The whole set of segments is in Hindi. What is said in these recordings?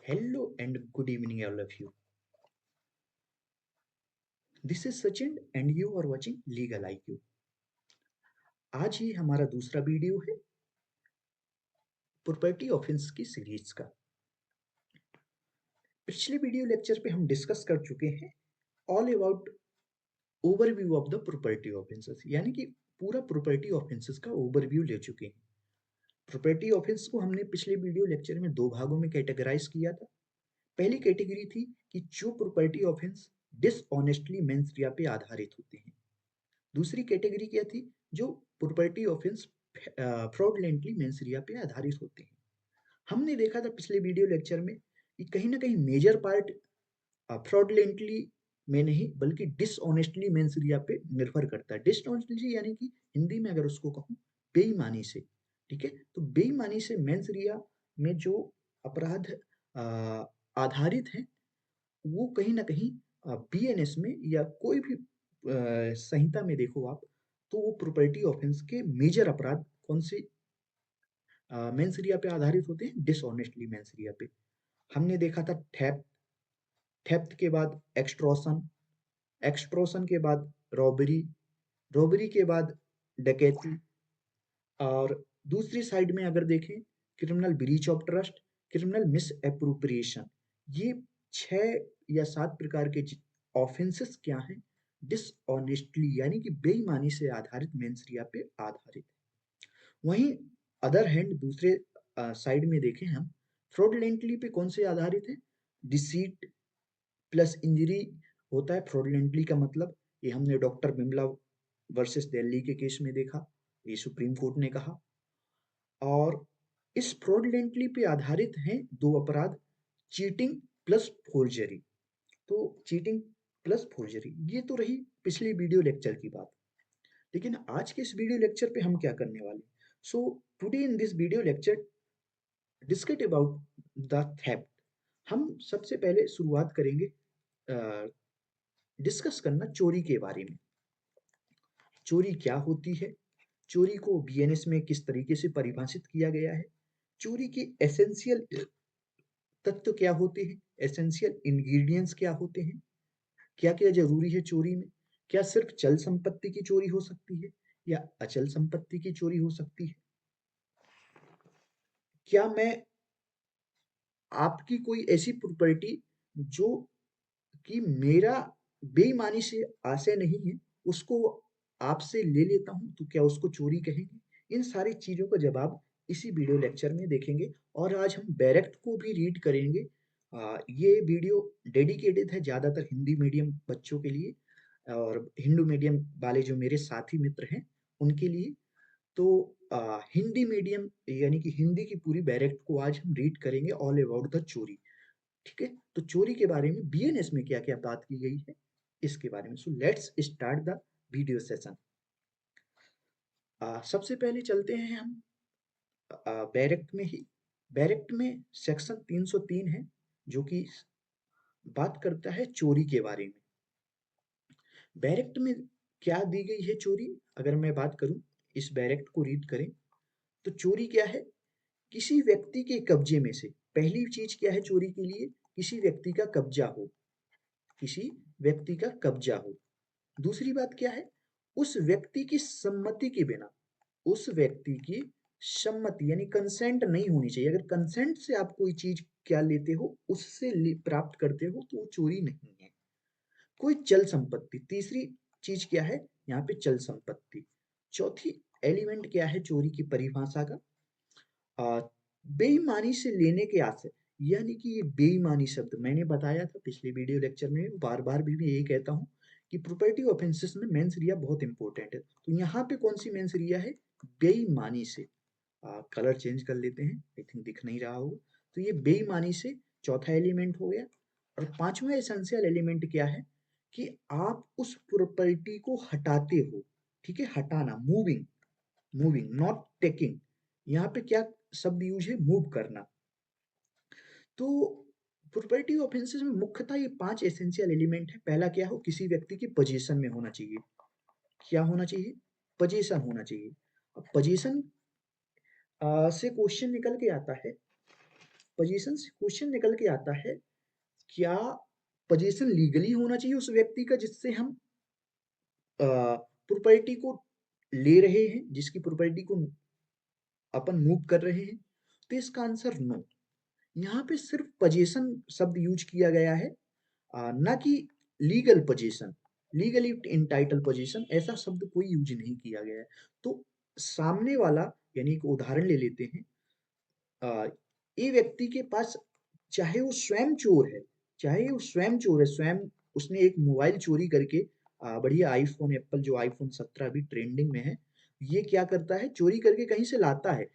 Hello and good evening, all of you. This is Sachin and you are watching Legal IQ. आज ये हमारा दूसरा वीडियो है प्रॉपर्टी ऑफेंस की सीरीज का। पिछले वीडियो लेक्चर पे हम डिस्कस कर चुके हैं all about overview of the property offences, यानी कि पूरा प्रॉपर्टी ऑफेंसेस का ओवरव्यू ले चुके हैं। प्रॉपर्टी ऑफेंस को हमने पिछले वीडियो लेक्चर में दो भागों में कैटेगराइज किया था। पहली कैटेगरी थी कि जो प्रॉपर्टी ऑफेंस डिसऑनेस्टली मेंस रिया पे आधारित होते हैं। दूसरी कैटेगरी क्या थी? जो प्रॉपर्टी ऑफेंस फ्रॉडलेंटली मेंसरिया पे आधारित होते हैं। हमने देखा था पिछले वीडियो लेक्चर में कि कहीं ना कहीं मेजर पार्ट फ्रॉडलेंटली में नहीं बल्कि डिसऑनेस्टली मेंसरिया पे निर्भर करता है। डिसऑनेस्टली यानी कि हिंदी में अगर उसको कहूँ बेईमानी से, ठीक है। तो बेईमानी से मेंसरिया में जो अपराध आधारित हैं वो कहीं ना कहीं बीएनएस में या कोई भी संहिता में देखो आप, तो वो प्रॉपर्टी ऑफेंस के मेजर अपराध कौन से मेंसरिया पे आधारित होते हैं? डिसऑनेस्टली मेंसरिया पे। हमने देखा था थेफ्ट, थेफ्ट के बाद एक्सट्रॉशन, एक्सट्रॉशन के बाद रॉबरी, रॉबरी के बाद डकैती, और दूसरी साइड में अगर देखें criminal breach of trust, criminal miss appropriation. ये 6 या 7 प्रकार के ऑफेंसेस क्या हैं? डिसऑनेस्टली यानी कि बेईमानी से आधारित मेंसरिया पे आधारित। वहीं अदर हैंड दूसरे साइड में देखें हम, फ्रॉडलेंटली पे कौन से आधारित है? डिसीट प्लस इंजरी होता है फ्रॉडलेंटली का मतलब। ये हमने डॉक्टर बिमला वर्सेस दिल्ली के केस में देखा, ये सुप्रीम कोर्ट ने कहा। और इस फ्रॉडलेंटली पे आधारित हैं दो अपराध, चीटिंग प्लस फोर्जरी। तो चीटिंग प्लस फोर्जरी ये तो रही पिछली वीडियो लेक्चर की बात। लेकिन आज के इस वीडियो लेक्चर पे हम क्या करने वाले? So today in this video lecture discuss about the theft. हम सबसे पहले शुरुआत करेंगे डिस्कस करना चोरी के बारे में। चोरी क्या होती है, चोरी को बीएनएस में किस तरीके से परिभाषित किया गया है, चोरी के एसेंशियल तत्व क्या होते हैं, एसेंशियल इंग्रेडिएंट्स क्या होते हैं, क्या क्या जरूरी है चोरी में, क्या सिर्फ चल संपत्ति की चोरी हो सकती है या अचल संपत्ति की चोरी हो सकती है, क्या मैं आपकी कोई ऐसी प्रॉपर्टी जो कि मेरा बेईमानी से आशय नहीं है उसको आपसे ले लेता हूं तो क्या उसको चोरी कहेंगे? इन सारी चीजों का जवाब इसी वीडियो लेक्चर में देखेंगे। और आज हम बैरेक्ट को भी रीड करेंगे। ये वीडियो डेडिकेटेड है ज्यादातर हिंदी मीडियम बच्चों के लिए और हिंदू मीडियम वाले जो मेरे साथी मित्र हैं उनके लिए। तो हिंदी मीडियम यानी कि हिंदी की पूरी बैरेक्ट को आज हम रीड करेंगे ऑल अबाउट द चोरी। ठीक है, तो चोरी के बारे में बीएनएस में क्या क्या बात की गई है इसके बारे में। So let's start the video session. सबसे पहले चलते हैं हम बैरेक्ट में ही। बैरेक्ट में सेक्शन 303 है जो कि बात करता है चोरी के बारे में। बैरेक्ट में क्या दी गई है चोरी? अगर मैं बात करूं, इस बैरेक्ट को रीड करें तो चोरी क्या है? किसी व्यक्ति के कब्जे में से, पहली चीज क्या है चोरी के लिए? किसी व्यक्ति का कब्जा हो, किसी व्यक्ति का कब्जा हो। दूसरी बात क्या है? उस व्यक्ति की सम्मति के बिना, उस व्यक्ति की सम्मति यानी कंसेंट नहीं होनी चाहिए। अगर कंसेंट से आप कोई चीज क्या लेते हो, उससे प्राप्त करते हो तो वो चोरी नहीं है। कोई चल संपत्ति, तीसरी चीज क्या है यहाँ पे? चल संपत्ति। चौथी एलिमेंट क्या है चोरी की परिभाषा का? बेईमानी से लेने के आशय, यानी कि ये बेईमानी शब्द मैंने बताया था पिछले वीडियो लेक्चर में, बार बार भी मैं यही कहता हूँ कि प्रॉपर्टी ऑफेंसेस में मेंस रिया बहुत इंपॉर्टेंट है। तो यहाँ पे कौन सी मेंस रिया है? बेईमानी से। कलर चेंज कर लेते हैं, आई थिंक दिख नहीं रहा होगा। तो ये बेईमानी से चौथा एलिमेंट हो गया। और पांचवा एसेंशियल एलिमेंट क्या है? कि आप उस प्रॉपर्टी को हटाते हो। ठीक है, हटाना, मूविंग, मूविंग नॉट टेकिंग। यहाँ पे क्या शब्द यूज है? मूव करना। तो प्रॉपर्टी ऑफेंसेस में मुख्यतः ये 5 एसेंशियल एलिमेंट है। पहला क्या हो? किसी व्यक्ति की पोजीशन में होना चाहिए। क्या होना चाहिए? पोजीशन होना चाहिए। अब पोजीशन से क्वेश्चन निकल के आता है पोजीशन से क्वेश्चन निकल के आता है, क्या पोजीशन लीगली होना चाहिए उस व्यक्ति का जिससे हम प्रॉपर्टी को ले रहे हैं, जिसकी प्रॉपर्टी को अपन मूव कर रहे हैं? तो इसका आंसर नो। यहाँ पे सिर्फ पोजीशन शब्द यूज किया गया है, ना कि legal position, legally entitled position ऐसा शब्द कोई यूज नहीं किया गया है। तो सामने वाला, यानी एक उदाहरण ले लेते हैं, ये व्यक्ति के पास, चाहे वो स्वयं चोर है, चाहे वो स्वयं चोर है, स्वयं उसने एक मोबाइल चोरी करके, बढ़िया आईफोन, एप्पल जो आईफोन 17 अभी ट्रेंडिंग में है, ये क्या करता है, चोरी करके कहीं से लाता है।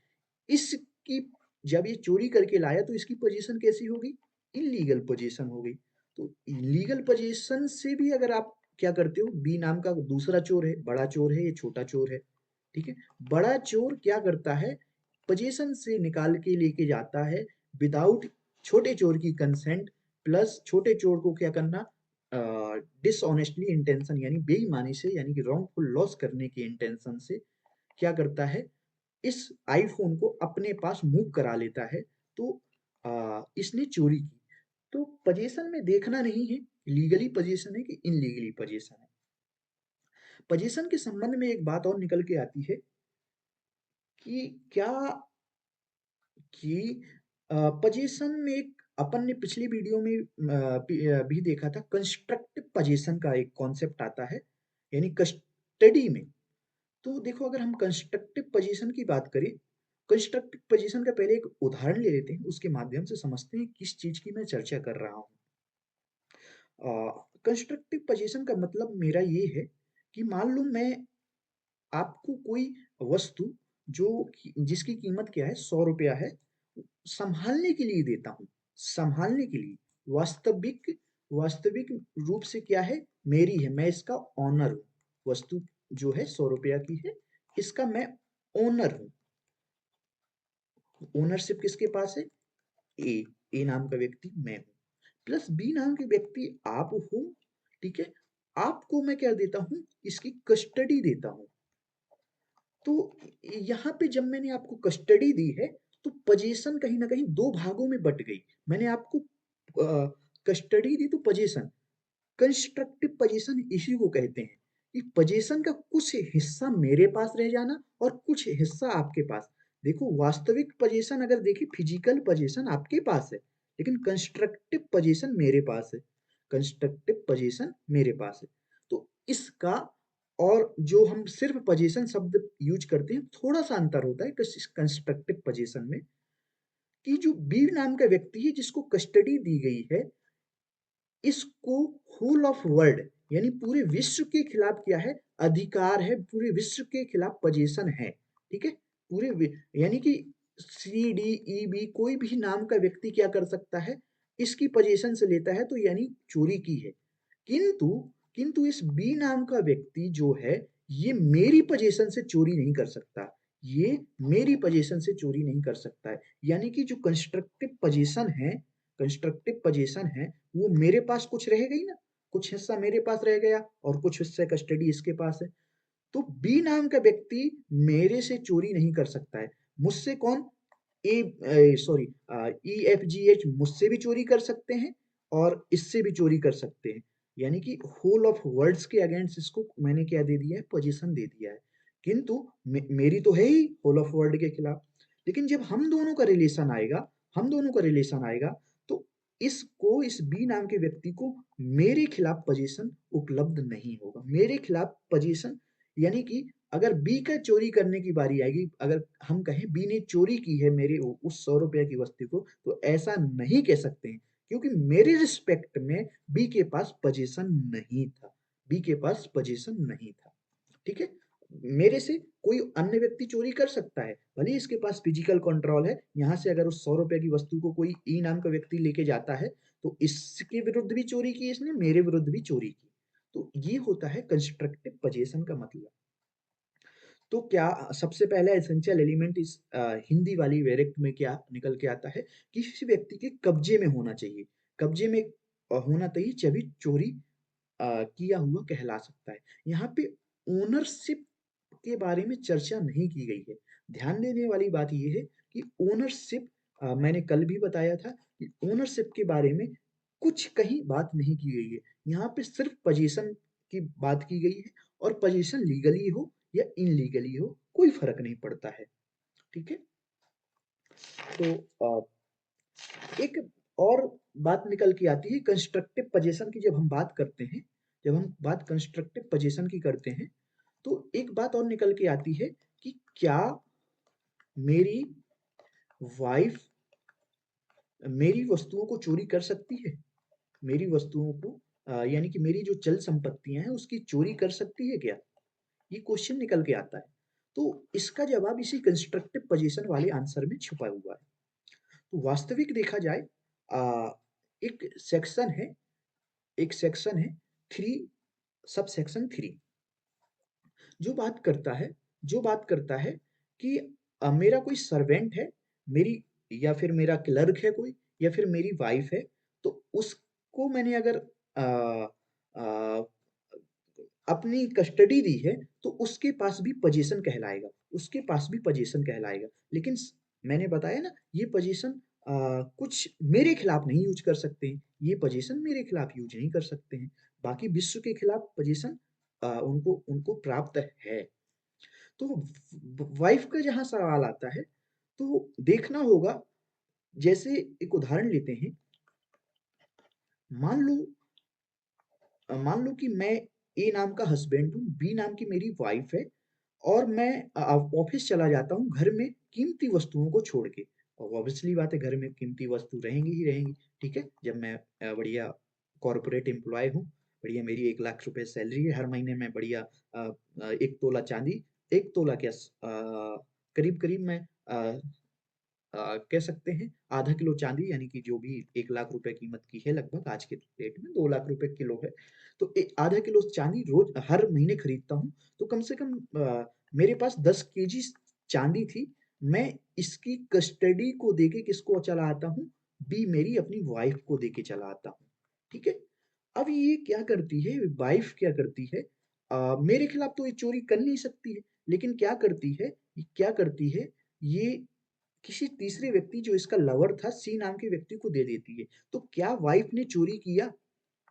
इसकी, जब ये चोरी करके लाया तो इसकी पोजीशन कैसी हो गई? इलीगल पोजीशन हो गई। तो लीगल पोजीशन से भी अगर आप क्या करते हो, बी नाम का दूसरा चोर है, बड़ा चोर है, ये छोटा चोर है, ठीक है? बड़ा चोर क्या करता है, पोजीशन से निकाल के लेके जाता है विदाउट छोटे चोर की कंसेंट, प्लस छोटे चोर को क्या करना, डिसऑनेस्टली इंटेंशन, यानी बेईमानी से, यानी कि रॉन्गफुल लॉस करने की इंटेंशन से क्या करता है, इस आईफोन को अपने पास मूव करा लेता है। तो इसने चोरी की। तो पोजीशन में देखना नहीं है लीगली पोजीशन है कि इनलीगली पोजीशन है। पोजीशन के संबंध में एक बात और निकल के आती है कि क्या, कि पोजीशन में एक, अपन ने पिछली वीडियो में भी देखा था, कंस्ट्रक्टिव पोजीशन का एक कॉन्सेप्ट आता है, यानी कस्टडी में। तो देखो, अगर हम कंस्ट्रक्टिव पोजीशन की बात करें, कंस्ट्रक्टिव पोजीशन का पहले एक उदाहरण ले लेते हैं, उसके माध्यम से समझते हैं किस चीज की मैं चर्चा कर रहा हूँ। कंस्ट्रक्टिव पोजीशन का मतलब मेरा ये है कि मान लो मैं आपको कोई वस्तु, जो जिसकी कीमत क्या है, 100 रुपया है, संभालने के लिए देता हूँ, संभालने के लिए। वास्तविक, वास्तविक रूप से क्या है, मेरी है, मैं इसका ऑनर हूँ। वस्तु जो है 100 रुपया की है, इसका मैं ओनर हूँ। ओनरशिप किसके पास है? ए, ए नाम का व्यक्ति मैं हूँ, प्लस बी नाम के व्यक्ति आप हो, ठीक है? आपको मैं क्या देता हूँ, इसकी कस्टडी देता हूँ। तो यहाँ पे जब मैंने आपको कस्टडी दी है, तो पोजीशन कहीं ना कहीं दो भागों में बट गई। मैंने आपको कस्टडी दी तो पोजीशन, कंस्ट्रक्टिव पोजीशन इसी को कहते हैं कि पोजीशन का कुछ हिस्सा मेरे पास रह जाना और कुछ हिस्सा आपके पास। देखो, वास्तविक पोजीशन अगर देखिए, फिजिकल पोजीशन आपके पास है, लेकिन कंस्ट्रक्टिव पोजीशन मेरे पास है, कंस्ट्रक्टिव पोजीशन मेरे पास है। तो इसका, और जो हम सिर्फ पोजीशन शब्द यूज करते हैं, थोड़ा सा अंतर होता है कंस्ट्रक्टिव पोजीशन में, कि जो बी नाम का व्यक्ति है जिसको कस्टडी दी गई है, इसको होल ऑफ वर्ल्ड, यानी पूरे विश्व के खिलाफ क्या है, अधिकार है, पूरे विश्व के खिलाफ पोजीशन है, ठीक है? यानी कि सी डी ई बी कोई भी नाम का व्यक्ति क्या कर सकता है, इसकी पोजीशन से लेता है, तो यानी चोरी की है। किंतु, किंतु इस बी नाम का व्यक्ति जो है, ये मेरी पोजीशन से चोरी नहीं कर सकता, ये मेरी पोजीशन से चोरी नहीं कर सकता है। यानी कि जो कंस्ट्रक्टिव पोजीशन है, कंस्ट्रक्टिव पोजीशन है, वो मेरे पास कुछ रह गई ना, कुछ हिस्सा मेरे पास रह गया और कुछ हिस्से कस्टडी इसके पास है। तो बी नाम का व्यक्ति मेरे से चोरी नहीं कर सकता है। मुझसे कौन, A sorry, E F G H मुझसे भी चोरी कर सकते हैं और इससे भी चोरी कर सकते हैं। यानी कि होल ऑफ वर्ड्स के अगेंस्ट इसको मैंने क्या दे दिया है, पोजीशन दे दिया है। किंतु मेरी तो है ही होल ऑफ वर्ड के खिलाफ। लेकिन जब हम दोनों का रिलेशन आएगा, हम दोनों का रिलेशन आएगा, तो इसको, इस बी नाम के व्यक्ति को मेरे खिलाफ पोजीशन उपलब्ध नहीं होगा, मेरे खिलाफ पोजीशन, यानी कि अगर बी का चोरी करने की बारी आएगी, अगर हम कहें बी ने चोरी की है मेरे उस 100 रुपया की वस्तु को, तो ऐसा नहीं कह सकते हैं, क्योंकि मेरे रिस्पेक्ट में बी के पास पोजीशन नहीं था, बी के पास पोजीशन नहीं था, ठीक है? मेरे से कोई अन्य व्यक्ति चोरी कर सकता है, भले ही इसके पास फिजिकल कंट्रोल है, यहाँ से अगर उस 100 रुपए की वस्तु को कोई ई नाम का व्यक्ति लेके जाता है, तो इसके विरुद्ध भी चोरी की इसने, मेरे विरुद्ध भी चोरी की। तो ये होता है कंस्ट्रक्टिव पोजीशन का मतलब। तो क्या सबसे पहला एसेंशियल एलिमेंट इस हिंदी वाली वेरिएक्ट में क्या निकल के आता है, किसी व्यक्ति के कब्जे में होना चाहिए, कब्जे में होना चाहिए, तभी चोरी किया हुआ कहला सकता है। यहाँ पे ओनरशिप के बारे में चर्चा नहीं की गई है। ध्यान देने वाली बात ये है कि ओनरशिप मैंने कल भी बताया था कि ओनरशिप के बारे में कुछ कहीं बात नहीं की गई है। यहाँ पे सिर्फ पोजीशन की बात की गई है और पोजीशन लीगली हो या इनलीगली हो, कोई फ़र्क नहीं पड़ता है। ठीक है? तो एक और बात निकल के आती है कंस्ट्रक्टिव पोजीशन की। जब हम बात करते हैं, जब हम बात कंस्ट्रक्टिव पोजीशन की करते हैं, तो एक बात और निकल के आती है कि क्या मेरी वाइफ़ मेरी वस्तुओं को चोरी कर सकती है? मेरी वस्तुओं को यानी कि मेरी जो चल संपत्तियाँ हैं, उसकी चोरी कर सकती है क्या? ये क्वेश्चन निकल के आता है। तो इसका जवाब इसी कंस्ट्रक्टिव पोजीशन वाले आंसर में छुपा हुआ है। तो वास्तविक देखा जाए एक सेक्शन है एक सेक्शन है 3 सब सेक्शन 3 जो बात करता है जो बात करता है कि मेरा कोई सर्वेंट है, मेरी या फिर मेरा क्लर्क है कोई या फिर मेरी वाइफ है, तो उसको मैंने अगर अ अ, अपनी कस्टडी दी है, तो उसके पास भी पोजीशन कहलाएगा, उसके पास भी पोजीशन कहलाएगा। लेकिन मैंने बताया ना, ये पोजीशन कुछ मेरे खिलाफ नहीं यूज कर सकते हैं, ये पोजीशन मेरे खिलाफ यूज नहीं कर सकते हैं, बाकी विश्व के खिलाफ पोजीशन उनको उनको प्राप्त है। तो वाइफ का जहाँ सवाल आता है, तो देखना होगा। जैसे एक उदाहरण लेते हैं। मान लो मान लो कि मैं ए नाम का हस्बैंड हूँ, बी नाम की मेरी वाइफ है और मैं ऑफिस चला जाता हूँ घर में कीमती वस्तुओं को छोड़ के। और ऑब्वियसली बात है, घर में कीमती वस्तु रहेंगी ही रहेंगी। ठीक है, जब मैं बढ़िया कॉर्पोरेट एम्प्लॉय हूँ, बढ़िया मेरी 1 लाख रुपए सैलरी है, हर महीने मैं बढ़िया 1 तोला चांदी, 1 तोला क्या करीब करीब मैं कह सकते हैं आधा किलो चांदी, यानी कि जो भी 1 लाख रुपए कीमत की है, लगभग आज के रेट में 2 लाख रुपए किलो है। तो आधा किलो चांदी रोज हर महीने खरीदता हूँ। तो कम से कम मेरे पास 10 केजी चांदी थी। मैं इसकी कस्टडी को देके किसको चला आता हूँ? बी मेरी अपनी वाइफ को देके चला आता हूँ। ठीक है। अब ये क्या करती है, वाइफ क्या करती है, मेरे खिलाफ तो ये चोरी कर नहीं सकती है, लेकिन क्या करती है, ये किसी तीसरे व्यक्ति जो इसका लवर था सी नाम के व्यक्ति को दे देती है। तो क्या वाइफ ने चोरी किया?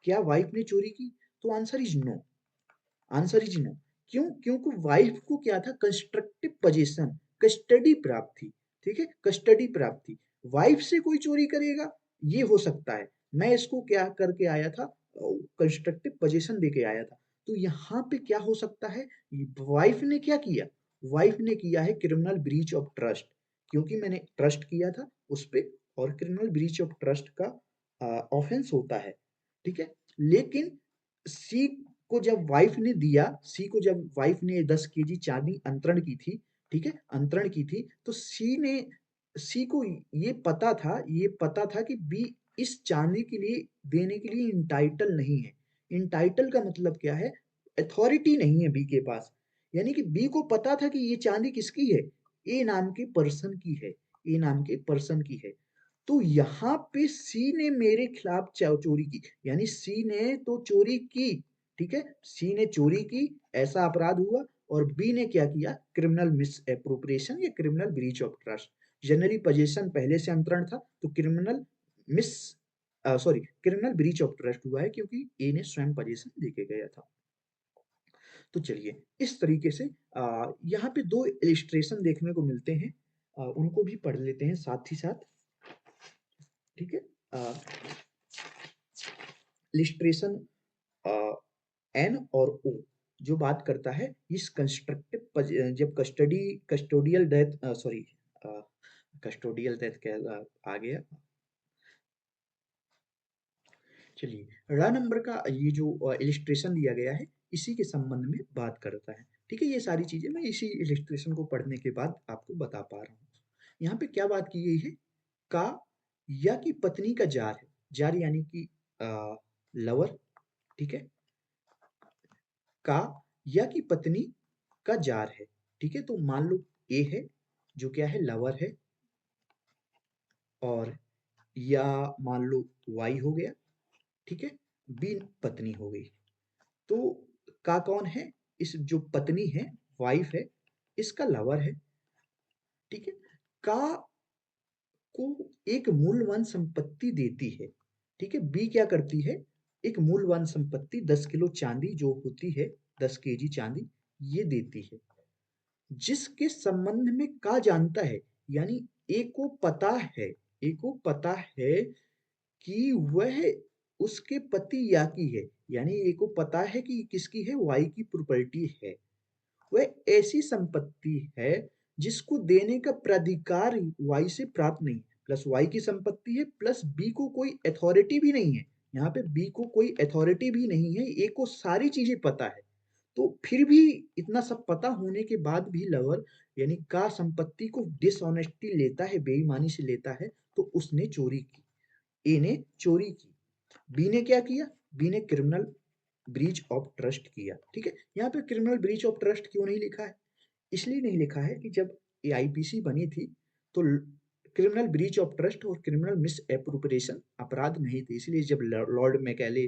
क्या वाइफ ने चोरी की? तो answer is no. Answer is no. क्यों? क्योंकि वाइफ को क्या था, कंस्ट्रक्टिव पोजीशन, कस्टडी प्राप्त थी। ठीक है, कस्टडी प्राप्त थी। वाइफ से कोई चोरी करेगा, ये हो सकता है। मैं इसको क्या करके आया था, कंस्ट्रक्टिव पोजीशन देके आया था। तो यहाँ पे क्या हो सकता है, वाइफ ने क्या किया, वाइफ ने किया है क्रिमिनल ब्रीच ऑफ ट्रस्ट, क्योंकि मैंने ट्रस्ट किया था उस पे, और क्रिमिनल ब्रीच ऑफ ट्रस्ट का ऑफेंस होता है। ठीक है। लेकिन सी को जब वाइफ ने दिया, सी को जब वाइफ ने 10 केजी चांदी अंतरण की थी, ठीक है, अंतरण की थी, तो सी को ये पता था कि बी इस चांदी के लिए देने के लिए इंटाइटल नहीं है। इंटाइटल का मतलब क्या है, अथॉरिटी नहीं है बी के पास। यानी कि बी को पता था कि ये चांदी किसकी है, ए नाम के पर्सन की है, ए नाम के पर्सन की है। तो यहाँ पे सी ने मेरे खिलाफ चोरी की, यानी सी ने तो चोरी की। ठीक है, सी ने चोरी की, ऐसा अपराध हुआ। और बी ने क्या किया, क्रिमिनल मिस एप्रोप्रिएशन या criminal breach of trust. Generally position पहले से अंतरण था, तो miss criminal breach of trust हुआ है, क्योंकि ए ने स्वयं पोजीशन देके गया था। तो चलिए, इस तरीके से यहाँ पे 2 इलिस्ट्रेशन देखने को मिलते हैं, उनको भी पढ़ लेते हैं साथ ही साथ। ठीक है। इलिस्ट्रेशन एन और ओ जो बात करता है इस कंस्ट्रक्टिव, जब custodial death, sorry, custodial death क्या आ गया। चलिए, रा नंबर का ये जो इलिस्ट्रेशन दिया गया है, इसी के संबंध में बात करता है। ठीक है, ये सारी चीजें मैं इसी इलिस्ट्रेशन को पढ़ने के बाद आपको बता पा रहा हूँ। यहाँ पे क्या बात की गई है, का या की पत्नी का जार है, जार यानी कि लवर। ठीक है, का या की पत्नी का जार है। ठीक है, तो मान लो ए है, जो क्या है, लवर है, और या मान लो वाई हो गया। ठीक है, बी पत्नी हो गई। तो का कौन है, इस जो पत्नी है, वाइफ है, इसका लवर है। ठीक है, का को एक मूल्यवान संपत्ति देती है, ठीक है? बी क्या करती है? एक मूल्यवान संपत्ति 10 किलो चांदी जो होती है, 10 केजी चांदी, ये देती है। जिसके संबंध में का जानता है, यानी ए को पता है, ए को पता है कि वह उसके पति या की है, यानी ए को पता है कि किसकी है, वाई की प्रॉपर्टी है। वह ऐसी संपत्ति है जिसको देने का प्राधिकार वाई से प्राप्त नहीं, प्लस वाई की संपत्ति है, प्लस बी को कोई अथॉरिटी भी नहीं है। यहाँ पे बी को कोई अथॉरिटी भी नहीं है, ए को सारी चीजें पता है। तो फिर भी इतना सब पता होने के बाद भी लवर यानी का संपत्ति को डिसऑनेस्टी लेता है, बेईमानी से लेता है, तो उसने चोरी की, ए ने चोरी की। बी ने क्या किया? बी ने क्रिमिनल ब्रीच ऑफ ट्रस्ट किया, ठीक है? यहाँ पे क्रिमिनल ब्रीच ऑफ ट्रस्ट क्यों नहीं लिखा है? इसलिए नहीं लिखा है कि जब ये आईपीसी बनी थी तो क्रिमिनल ब्रीच ऑफ ट्रस्ट और क्रिमिनल मिस एप्रोप्रिएशन अपराध नहीं थे, इसलिए जब लॉर्ड मैकेले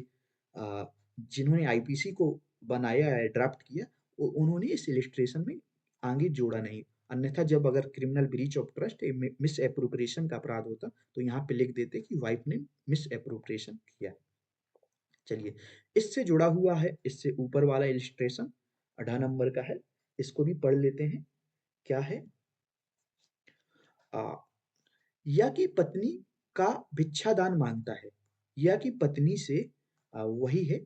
जिन्होंने आईपीसी को बनाया है, ड्राफ्ट किया, उन्होंने इस इलिस्ट्रेशन में आगे जोड़ा नहीं। अन्यथा जब अगर criminal breach of trust miss appropriation का अपराध होता तो यहाँ पे लिख देते कि वाइफ ने मिस एप्रोप्रिएशन किया। चलिए, इससे जुड़ा हुआ है, इससे ऊपर वाला इलिस्ट्रेशन 18 नंबर का है, इसको भी पढ़ लेते हैं। क्या है? आ, या की पत्नी का भिक्षादान मांगता है, या की पत्नी से वही है,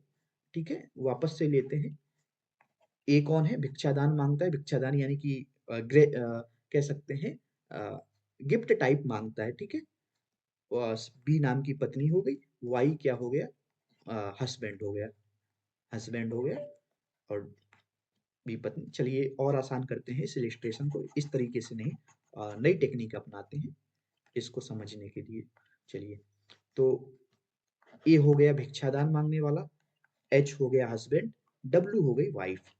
ठीक है? वापस से लेते हैं। ए कौन है? भिक्षादान मांगता है, भिक्षादान यानी कि कह सकते हैं गिफ्ट टाइप मांगता है, ठीक है? बी नाम की पत्नी हो गई, वाई क्या हो गया? हस्बैंड हो गया, हस्बैंड हो गया, और बी पत्नी। चलिए और आसान करते हैं इस इलिस्ट्रेशन को, इस तरीके से नहीं, नई टेक्निक अपनाते हैं इसको समझने के लिए। चलिए, तो ए हो गया भिक्षादान मांगने वाला, एच हो गया हस्बैंड, डब्ल्यू हो गई वाइफ।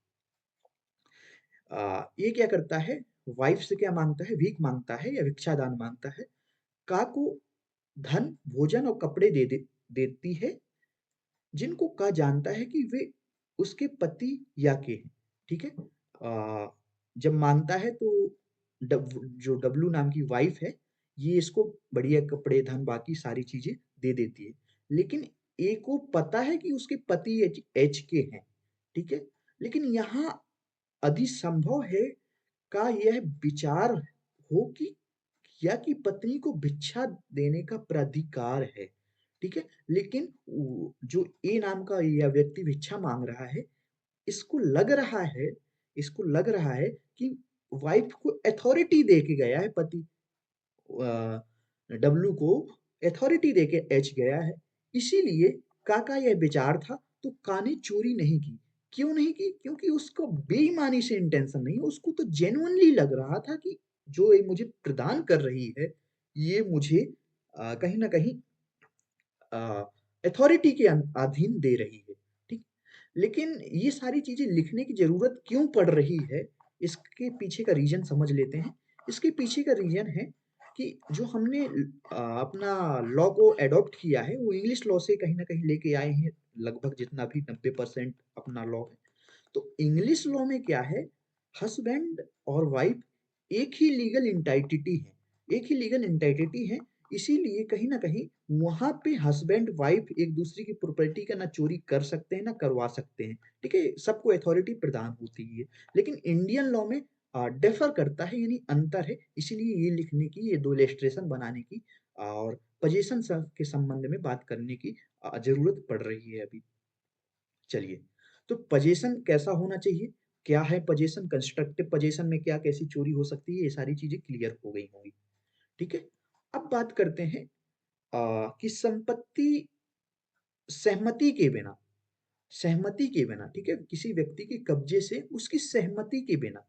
ये क्या करता है? वाइफ से क्या मांगता है? भीख मांगता है या भिक्षादान मांगता है। का को धन, भोजन और कपड़े देती है, जिनको का जानता है कि वे उसके पति या के हैं, ठीक है? जब मांगता है तो जो डब्लू नाम की वाइफ है, ये इसको बढ़िया कपड़े, धन, बाकी सारी चीजें दे देती है। लेकिन ए को पता है कि उसके पति एच के हैं, ठीक है? लेकिन यहाँ अधिसंभव है का यह विचार हो कि या कि पत्नी को भिक्षा देने का प्राधिकार है, ठीक है? लेकिन जो ए नाम का यह व्यक्ति भिक्षा मांग रहा है, इसको लग रहा है, इसको लग रहा है कि वाइफ को अथॉरिटी दे के गया है पति, डब्लू को अथॉरिटी दे के एच गया है, इसीलिए का यह विचार था, तो का ने चोरी नहीं की। क्यों नहीं की? क्योंकि उसको बेईमानी से इंटेंशन नहीं है, उसको तो जेन्युइनली लग रहा था कि जो ये मुझे प्रदान कर रही है, ये मुझे कहीं ना कहीं अथॉरिटी के अधीन दे रही है, ठीक? लेकिन ये सारी चीजें लिखने की जरूरत क्यों पड़ रही है, इसके पीछे का रीजन समझ लेते हैं। इसके पीछे का रीजन है कि जो हमने अपना लॉ को एडॉप्ट किया है, वो इंग्लिश लॉ से कहीं ना कहीं लेके आए हैं, लगभग जितना भी 90% अपना लॉ है। तो इंग्लिश लॉ में क्या है? हस्बैंड और वाइफ एक ही लीगल एंटाइटी है, एक ही लीगल एंटाइटी है, इसीलिए कहीं ना कहीं वहां पे हस्बैंड वाइफ एक दूसरे की प्रॉपर्टी का ना चोरी कर सकते हैं ना करवा सकते हैं, ठीक है? सबको अथॉरिटी प्रदान होती है। लेकिन इंडियन लॉ में डिफर करता है, यानी अंतर है, इसीलिए ये लिखने की, ये दो इलस्ट्रेशन बनाने की और पोजीशन के संबंध में बात करने की जरूरत पड़ रही है अभी। चलिए, तो पोजीशन कैसा होना चाहिए, क्या है पोजीशन, कंस्ट्रक्टिव पोजीशन में क्या कैसी चोरी हो सकती है, ये सारी चीजें क्लियर हो गई होंगी, ठीक है? अब बात करते हैं कि संपत्ति सहमति के बिना, सहमति के बिना, ठीक है, किसी व्यक्ति के कब्जे से उसकी सहमति के बिना,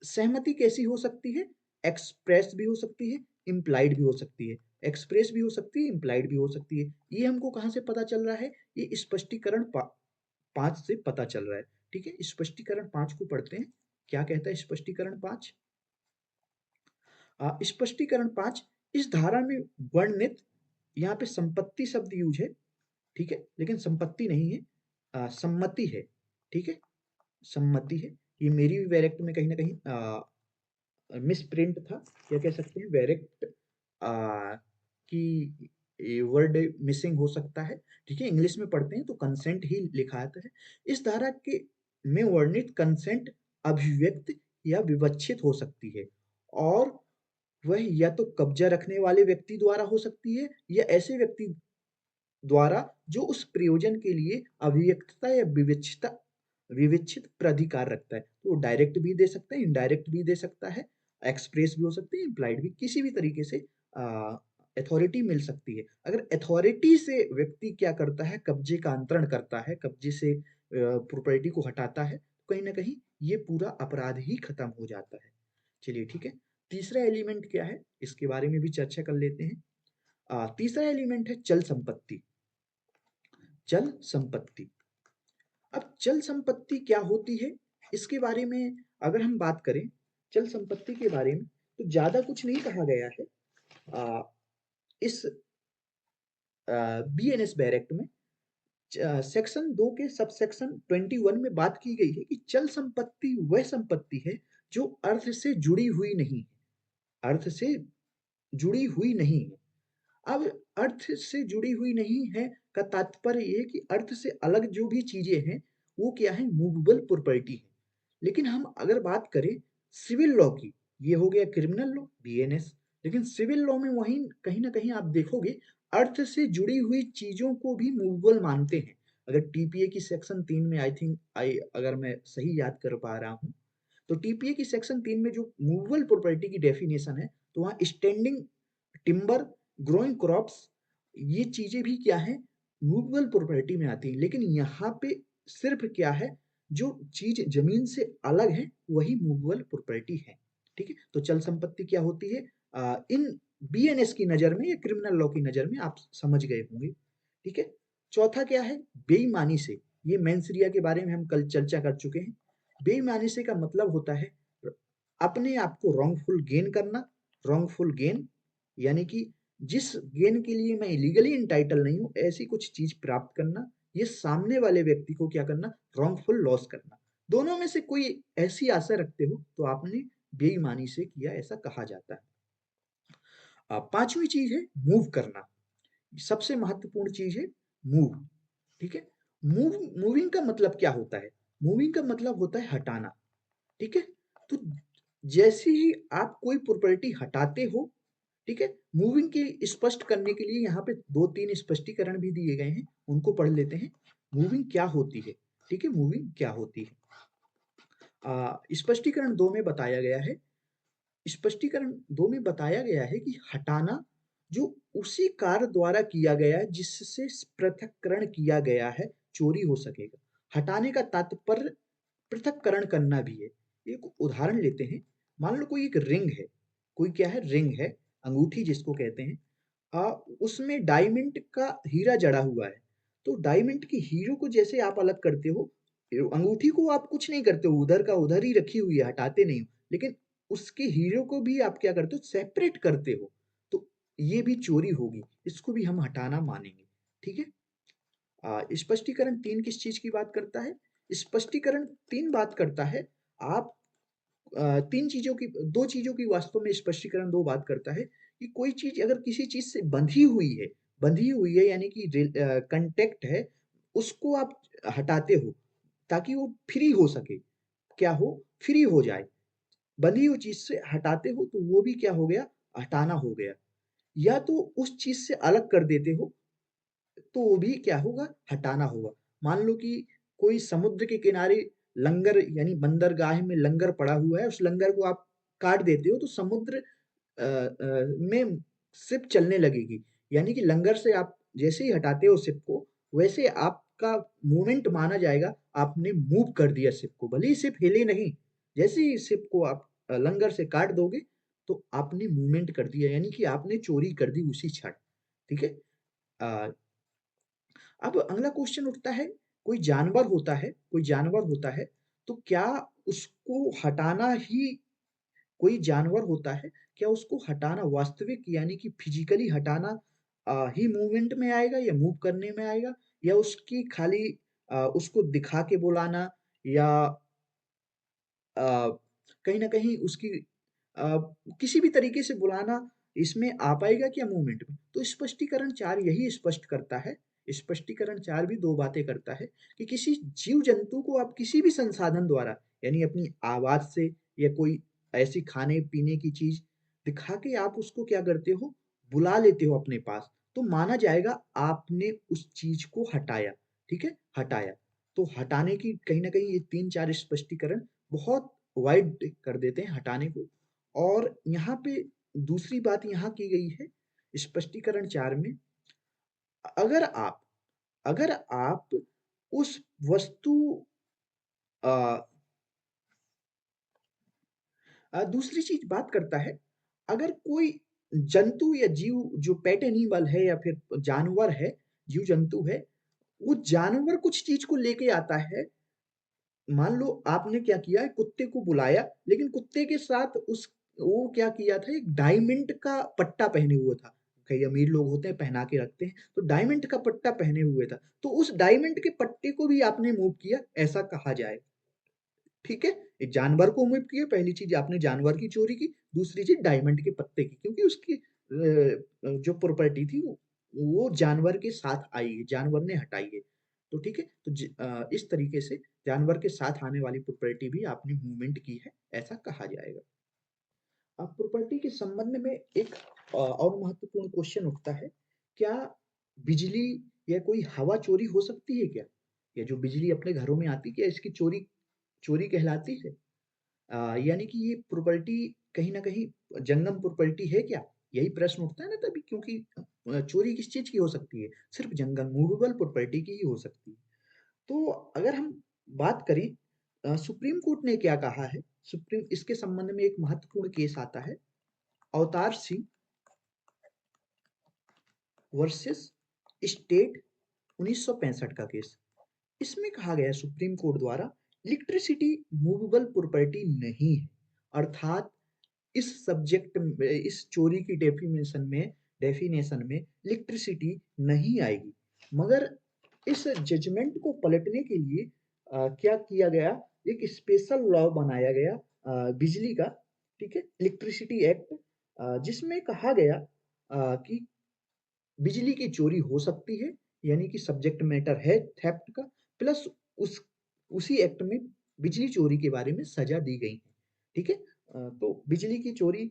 सहमति कैसी हो सकती है? एक्सप्रेस भी हो सकती है, इम्प्लाइड भी हो सकती है, एक्सप्रेस भी हो सकती है, इम्प्लाइड भी हो सकती है। ये हमको कहाँ से पता चल रहा है? ये स्पष्टीकरण 5 से पता चल रहा है, ठीक है? स्पष्टीकरण 5 को पढ़ते हैं। क्या कहता है स्पष्टीकरण 5? स्पष्टीकरण 5 इस धारा में वर्णित, यहाँ पे संपत्ति शब्द यूज है, ठीक है? लेकिन संपत्ति नहीं है, सम्मति है, ठीक है? सम्मति है। ये मेरी भी वेरेक्ट में कहीं ना कहीं मिस प्रिंट था, या कह सकते हैं वेरेक्ट कि ये वर्ड मिसिंग हो सकता है, ठीक है? इंग्लिश में पढ़ते हैं तो कंसेंट ही लिखा आता है। इस धारा के में वर्णित कंसेंट अभिव्यक्त या विवक्षित हो सकती है और वह या तो कब्जा रखने वाले व्यक्ति द्वारा हो सकती है या ऐसे व्यक्ति द्वारा जो उस प्रयोजन के लिए अभिव्यक्तता या विवेचित प्राधिकार रखता है। तो वो डायरेक्ट भी दे सकता है, इनडायरेक्ट भी दे सकता है, एक्सप्रेस भी हो सकती है, इम्प्लाइड भी, किसी भी तरीके से अथॉरिटी मिल सकती है। अगर अथॉरिटी से व्यक्ति क्या करता है, कब्जे का अंतरण करता है, कब्जे से प्रॉपर्टी को हटाता है, कहीं ना कहीं ये पूरा अपराध ही खत्म हो जाता है। चलिए ठीक है। तीसरा एलिमेंट क्या है, इसके बारे में भी चर्चा कर लेते हैं। तीसरा एलिमेंट है चल संपत्ति। चल संपत्ति। अब चल संपत्ति क्या होती है, इसके बारे में अगर हम बात करें चल संपत्ति के बारे में, तो ज्यादा कुछ नहीं कहा गया है। आ, इस बीएनएस बैरेक्ट में सेक्शन 2 के सब सेक्शन 21 में बात की गई है कि चल संपत्ति वह संपत्ति है जो अर्थ से जुड़ी हुई नहीं है, अर्थ से जुड़ी हुई नहीं है। अब अर्थ से जुड़ी हुई नहीं है का तात्पर्य ये कि अर्थ से अलग जो भी चीजें हैं वो क्या है, मूवेबल प्रॉपर्टी है। लेकिन हम अगर बात करें सिविल लॉ की, ये हो गया क्रिमिनल लॉ बीएनएस, लेकिन सिविल लॉ में वहीं कहीं ना कहीं आप देखोगे अर्थ से जुड़ी हुई चीजों को भी मूवेबल मानते हैं। अगर टीपीए की सेक्शन 3 में आई थिंक आई अगर मैं सही याद कर पा रहा हूँ, तो टीपीए की सेक्शन 3 में जो मूवेबल प्रॉपर्टी की डेफिनेशन है, तो वहाँ स्टैंडिंग टिम्बर, ग्रोइंग क्रॉप्स, ये चीजें भी क्या है, मूवेबल प्रॉपर्टी में आती है। लेकिन यहाँ पे सिर्फ क्या है, जो चीज जमीन से अलग है वही मूवेबल प्रॉपर्टी है। ठीक है, तो चल संपत्ति क्या होती है इन बीएनएस की नजर में या क्रिमिनल लॉ की नजर में, आप समझ गए होंगे। ठीक है। चौथा क्या है, बेईमानी से। ये मेंसरिया के बारे में हम कल चर्चा कर चुके हैं। बेईमानी से का मतलब होता है अपने आप को रॉन्गफुल गेन करना। रॉन्गफुल गेन यानी कि जिस गेन के लिए मैं इलीगली इंटाइटल नहीं हूं, ऐसी कुछ चीज प्राप्त करना, ये सामने वाले व्यक्ति को क्या करना, रॉन्गफुल लॉस करना। दोनों में से कोई ऐसी आशा रखते हो तो आपने बेईमानी से किया, ऐसा कहा जाता है। पांचवी चीज है मूव करना। सबसे महत्वपूर्ण चीज है मूव। ठीक है। मूविंग का मतलब क्या होता है, मूविंग का मतलब होता है हटाना। ठीक है। तो जैसे ही आप कोई प्रॉपर्टी हटाते हो, ठीक है, मूविंग की स्पष्ट करने के लिए यहाँ पे 2-3 स्पष्टीकरण भी दिए गए हैं, उनको पढ़ लेते हैं। मूविंग क्या होती है, ठीक है, मूविंग क्या होती है। स्पष्टीकरण 2 में बताया गया है, स्पष्टीकरण 2 में बताया गया है कि हटाना जो उसी कार्य द्वारा किया गया है जिससे पृथक्करण किया गया है, चोरी हो सकेगा। हटाने का तात्पर्य पृथक्करण करना भी है। एक उदाहरण लेते हैं, मान लो कोई एक रिंग है, कोई क्या है, रिंग है, अंगूठी जिसको कहते हैं। उसमें डायमंड का हीरा जड़ा हुआ है। तो डायमंड के हीरो को जैसे आप अलग करते हो, अंगूठी को आप कुछ नहीं करते हो, उधर का उधर ही रखी हुई है, हटाते नहीं हो, लेकिन उसके हीरो को भी आप क्या करते हो, सेपरेट करते हो। तो ये भी चोरी होगी, इसको भी हम हटाना मानेंगे। ठीक है। स्पष्टीकरण 3 किस चीज की बात करता है, स्पष्टीकरण 3 बात करता है, आप 3 चीजों की, 2 चीजों की वास्तव में स्पष्टीकरण 2 बात करता है कि कोई चीज अगर किसी चीज से बंधी हुई है यानी कि कंटेक्ट है, उसको आप हटाते हो ताकि वो फ्री हो सके, क्या हो, फ्री हो जाए। बंधी हुई चीज से हटाते हो तो वो भी क्या हो गया, हटाना हो गया। या तो उस चीज से अलग कर देते हो तो वो भी क्या होगा, हटाना होगा। मान लो कि कोई समुद्र के किनारे लंगर यानी बंदरगाह में लंगर पड़ा हुआ है, उस लंगर को आप काट देते हो तो समुद्र में शिप चलने लगेगी। यानी कि लंगर से आप जैसे ही हटाते हो शिप को, वैसे आपका मूवमेंट माना जाएगा, आपने मूव कर दिया शिप को, भले ही शिप हिले नहीं। जैसे ही शिप को आप लंगर से काट दोगे तो आपने मूवमेंट कर दिया, यानी कि आपने चोरी कर दी उसी क्षण। ठीक है। अ, अब अगला क्वेश्चन उठता है, कोई जानवर होता है, कोई जानवर होता है, तो क्या उसको हटाना ही, कोई जानवर होता है, क्या उसको हटाना वास्तविक यानी कि फिजिकली हटाना ही मूवमेंट में आएगा या मूव करने में आएगा, या उसकी खाली उसको दिखा के बुलाना, या अ, कहीं न कहीं उसकी अ, किसी भी तरीके से बुलाना, इसमें आ पाएगा क्या मूवमेंट में? तो स्पष्टीकरण 4 यही स्पष्ट करता है, स्पष्टीकरण 4 भी 2 बातें करता है कि किसी जीव-जंतु को आप किसी भी संसाधन द्वारा यानी अपनी आवाज़ से या कोई ऐसी खाने-पीने की चीज़ दिखा के आप उसको क्या करते हो, बुला लेते हो अपने पास, तो माना जाएगा आपने उस चीज़ को हटाया, ठीक है? हटाया। तो हटाने की कहीं न कहीं ये 3-4 स्पष्टीकरण बहुत वाइड कर देते हैं हटाने को और यहाँ पे दूसरी बात यहाँ की गई है स्पष्टीकरण 4 में अगर आप अगर आप उस वस्तु अ दूसरी चीज़ बात करता है, अगर कोई जंतु या जीव जो पेट एनिमल है या फिर जानवर है, जीव-जंतु है, वो जानवर कुछ चीज़ को लेके आता है मान लो आपने क्या किया कुत्ते को बुलाया लेकिन कुत्ते के साथ उस वो क्या किया था एक डायमंड का पट्टा पहने हुआ था कई अमीर लोग होते हैं पहना के रखते हैं तो डायमंड का पट्टा पहने हुए था तो उस डायमंड के पट्टे को भी आपने मूव किया ऐसा कहा जाए ठीक है एक जानवर को मूव किया पहली चीज आपने जानवर की चोरी की दूसरी चीज डायमंड के पत्ते की क्योंकि उसकी जो प्रॉपर्टी थी वो जानवर के साथ आई है जानवर ने हटाई है तो ठीक है तो इस तरीके से जानवर के साथ आने वाली प्रॉपर्टी भी आपने मूवमेंट की है ऐसा कहा जाएगा अब प्रॉपर्टी के संबंध में एक और महत्वपूर्ण क्वेश्चन उठता है क्या बिजली या कोई हवा चोरी हो सकती है क्या या जो बिजली अपने घरों में आती है क्या इसकी चोरी चोरी कहलाती है यानी कि ये प्रॉपर्टी कहीं न कहीं जंगम प्रॉपर्टी है क्या? यही प्रश्न उठता है ना तभी क्योंकि चोरी किस चीज़ की हो सकती है? सिर्फ़ जंगम मूवेबल प्रॉपर्टी की ही हो सकती है। तो अगर हम बात करें सुप्रीम कोर्ट ने क्या कहा है? सुप्रीम इसके संबंध में एक महत्वपूर्ण केस आता है, अवतार सिंह वर्सेस स्टेट 1965 का केस। इसमें कहा गया है सुप्रीम कोर्ट द्वारा इलेक्ट्रिसिटी मूवेबल प्रॉपर्टी नहीं है, अर्थात इस सब्जेक्ट में इस चोरी की डेफिनेशन में इलेक्ट्रिसिटी नहीं आएगी मगर इस जजमेंट को पलटने के लिए क्या किया गया एक स्पेशल लॉ बनाया गया बिजली का ठीक है इलेक्ट्रिसिटी एक्ट जिसमें कहा गया कि बिजली की चोरी हो सकती है यानी कि सब्जेक्ट मैटर है थेफ्ट का प्लस उस उसी एक्ट में बिजली चोरी के बारे में सजा दी गई है ठीक है तो बिजली की चोरी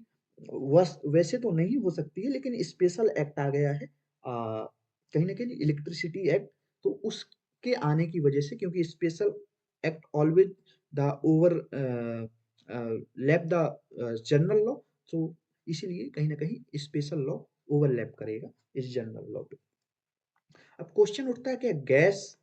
वैसे तो नहीं हो सकती है लेकिन स्पेशल एक्ट आ गया है कहीं ना कहीं इलेक्ट्रिसिटी एक्ट तो उसके आने की वजह से क्योंकि special act always the over lap the general law तो इसीलिए कहीं ना कहीं स्पेशल लॉ ओवरलैप करेगा इस जनरल लॉ पे अब क्वेश्चन उठता है कि गैस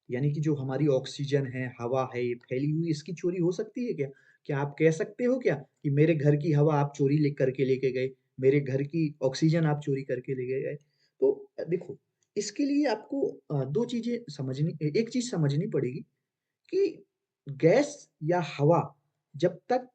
यानी कि जो हमारी ऑक्सीजन है हवा है ये फैली हुई इसकी चोरी हो सकती है क्या क्या आप कह सकते हो क्या कि मेरे घर की हवा आप चोरी ले करके लेके गए मेरे घर की ऑक्सीजन आप चोरी करके ले गए तो देखो इसके लिए आपको दो चीजें समझनी एक चीज समझनी पड़ेगी कि गैस या हवा जब तक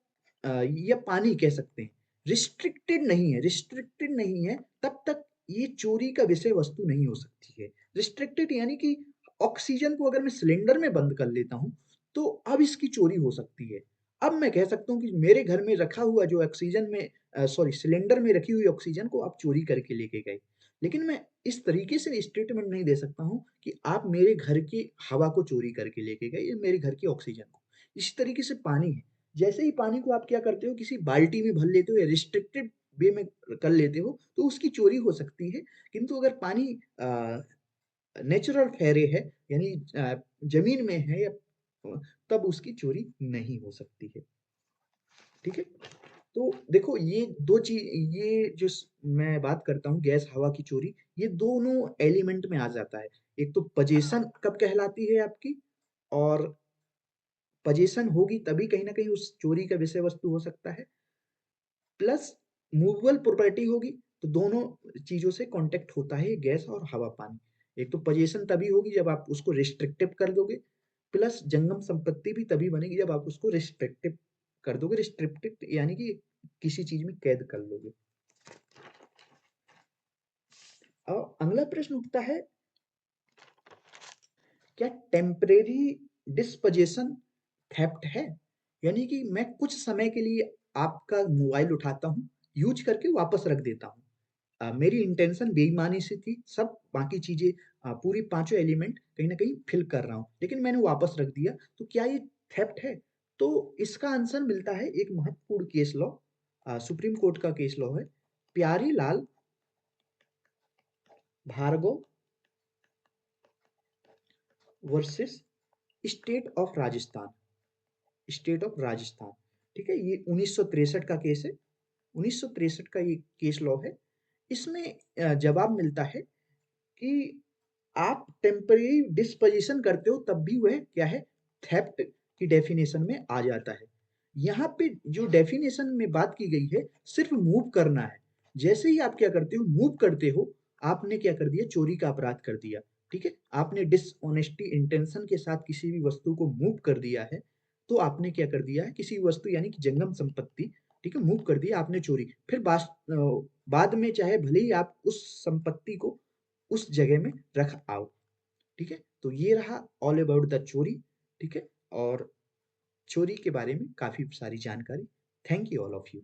या पानी कह सकते हैं रिस्ट्रिक्टेड नहीं है तब तक ये चोरी का विषय वस्तु नहीं हो सकती है रिस्ट्रिक्टेड यानी कि ऑक्सीजन को अगर मैं सिलेंडर में बंद कर लेता हूं तो अब इसकी चोरी हो सकती है अब मैं कह सकता हूं कि मेरे घर में रखा हुआ जो ऑक्सीजन में सॉरी सिलेंडर में रखी हुई ऑक्सीजन को आप चोरी करके लेके गए लेकिन मैं इस तरीके से स्टेटमेंट नहीं दे सकता हूं कि आप मेरे घर की हवा को चोरी करके लेके गए या मेरे घर की ऑक्सीजन को इसी तरीके से पानी है जैसे ही पानी को आप क्या करते हो किसी बाल्टी में भर लेते हो या रिस्ट्रिक्टेड वे में कर लेते हो तो उसकी चोरी हो सकती है किंतु अगर पानी नेचुरल ठहरे है यानी जमीन में है या तब उसकी चोरी नहीं हो सकती है ठीक है तो देखो ये दो चीज ये जो मैं बात करता हूँ गैस हवा की चोरी ये दोनों एलिमेंट में आ जाता है एक तो पजेशन कब कहलाती है आपकी और पजेशन होगी तभी कहीं ना कहीं उस चोरी का विषय वस्तु हो सकता है प्लस मूवेबल प्रॉपर्टी होगी तो दोनों चीजों से कांटेक्ट होता है गैस और हवा पानी एक तो पजेशन तभी होगी जब आप उसको रिस्ट्रिक्टिव कर दोगे प्लस जंगम संपत्ति भी तभी बनेगी जब आप उसको रिस्ट्रिक्टिव कर दोगे रिस्ट्रिक्टिव यानी कि किसी चीज में कैद कर लोगे और अगला प्रश्न उठता है क्या टेम्परेरी डिस्पोजेशन थेफ्ट है यानी कि मैं कुछ समय के लिए आपका मोबाइल उठाता हूँ यूज़ करके वापस रख देता हूँ। मेरी इंटेंशन बेईमानी से थी, सब बाकी चीज़ें पूरी पाँचों एलिमेंट कहीं न कहीं फिल कर रहा हूँ, लेकिन मैंने वापस रख दिया, तो क्या ये थेफ्ट है? तो इसका आंसर मिलता है एक महत्वपूर्ण केस लॉ, सुप्रीम कोर्ट का केस लॉ है, Pyarelal Bhargava versus state of Rajasthan, state of Rajasthan, ठीक है? ये 1963 का केस है, 1963 का ये केस लॉ है। इसमें जवाब मिलता है कि आप टेम्परेरी डिस्पोज़िशन करते हो तब भी वह क्या है, थेफ्ट की डेफिनेशन में आ जाता है। यहाँ पे जो डेफिनेशन में बात की गई है, सिर्फ़ मूव करना है। जैसे ही आप क्या करते हो, मूव करते हो, आपने क्या कर दिया, चोरी का अपराध कर दिया, ठीक है? आपने डिसऑनेस्टी इंटेंशन के साथ किसी भी वस्तु को मूव कर दिया है, तो आपने क्या कर दिया है, किसी वस्तु यानी कि जंगम संपत्ति, ठीक है, मूव कर दिया आपने चोरी। फिर बाद में चाहे भले ही आप उस संपत्ति को उस जगह में रख आओ, ठीक है? तो ये रहा ऑल अबाउट द चोरी, ठीक है? और चोरी के बारे में काफ़ी सारी जानकारी। Thank you all of you.